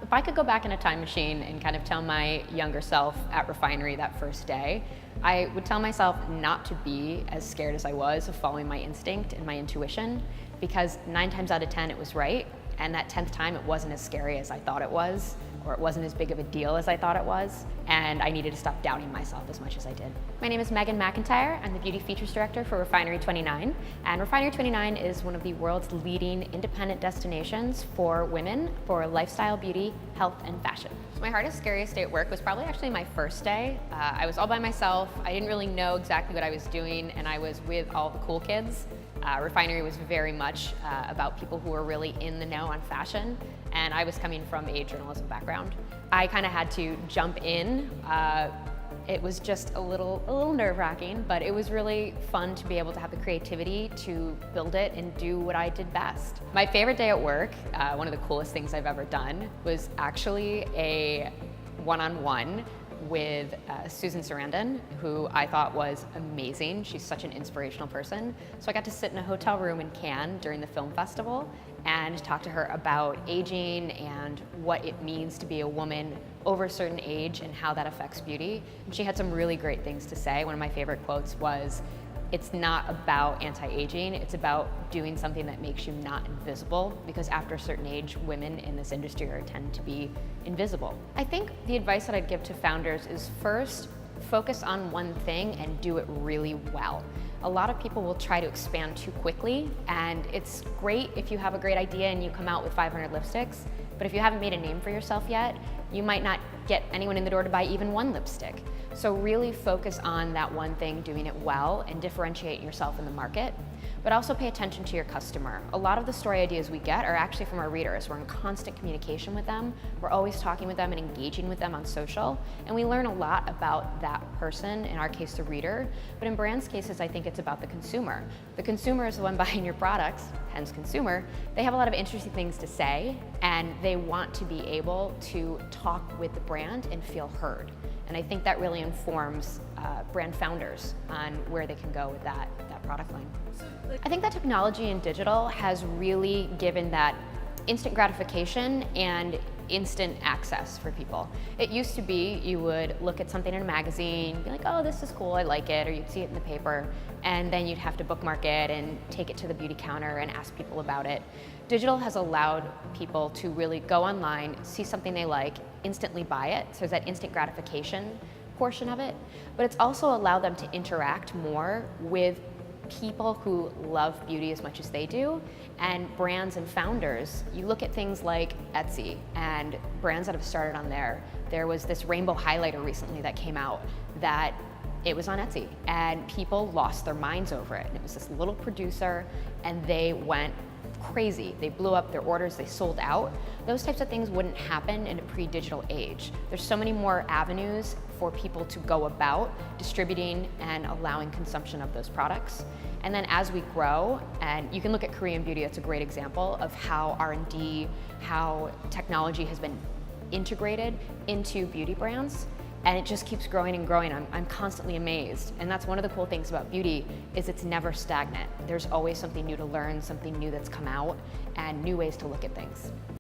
If I could go back in a time machine and kind of tell my younger self at Refinery that first day, I would tell myself not to be as scared as I was of following my instinct and my intuition, because 9 times out of 10 it was right, and that 10th time it wasn't as scary as I thought it was, or it wasn't as big of a deal as I thought it was, and I needed to stop doubting myself as much as I did. My name is Megan McIntyre. I'm the Beauty Features Director for Refinery29, and Refinery29 is one of the world's leading independent destinations for women for lifestyle, beauty, health, and fashion. So my hardest, scariest day at work was probably actually my first day. I was all by myself. I didn't really know exactly what I was doing, and I was with all the cool kids. Refinery was very much about people who were really in the know on fashion, and I was coming from a journalism background. I kind of had to jump in. It was just a little nerve-wracking, but it was really fun to be able to have the creativity to build it and do what I did best. My favorite day at work, one of the coolest things I've ever done, was actually a one-on-one with Susan Sarandon, who I thought was amazing. She's such an inspirational person. So I got to sit in a hotel room in Cannes during the film festival and talk to her about aging and what it means to be a woman over a certain age and how that affects beauty. And she had some really great things to say. One of my favorite quotes was, "It's not about anti-aging, it's about doing something that makes you not invisible, because after a certain age, women in this industry tend to be invisible." I think the advice that I'd give to founders is, first, focus on one thing and do it really well. A lot of people will try to expand too quickly, and it's great if you have a great idea and you come out with 500 lipsticks, but if you haven't made a name for yourself yet, you might not get anyone in the door to buy even one lipstick. So really focus on that one thing, doing it well, and differentiate yourself in the market. But also pay attention to your customer. A lot of the story ideas we get are actually from our readers. We're in constant communication with them. We're always talking with them and engaging with them on social. And we learn a lot about that person, in our case the reader. But in brands' cases, I think it's about the consumer. The consumer is the one buying your products, hence consumer. They have a lot of interesting things to say, and they want to be able to talk with the brand and feel heard. And I think that really informs brand founders on where they can go with that product line. I think that technology and digital has really given that instant gratification and instant access for people. It used to be you would look at something in a magazine, be like, oh, this is cool, I like it, or you'd see it in the paper, and then you'd have to bookmark it and take it to the beauty counter and ask people about it. Digital has allowed people to really go online, see something they like, instantly buy it, so there's that instant gratification portion of it, but it's also allowed them to interact more with people who love beauty as much as they do, and brands and founders. You look at things like Etsy and brands that have started on there. There was this rainbow highlighter recently that came out that it was on Etsy, and people lost their minds over it. And it was this little producer, and they went crazy. They blew up their orders, they sold out. Those types of things wouldn't happen in a pre-digital age. There's so many more avenues for people to go about distributing and allowing consumption of those products. And then as we grow, and you can look at Korean beauty, that's a great example of how R&D, how technology has been integrated into beauty brands, and it just keeps growing and growing. I'm constantly amazed. And that's one of the cool things about beauty, is it's never stagnant. There's always something new to learn, something new that's come out, and new ways to look at things.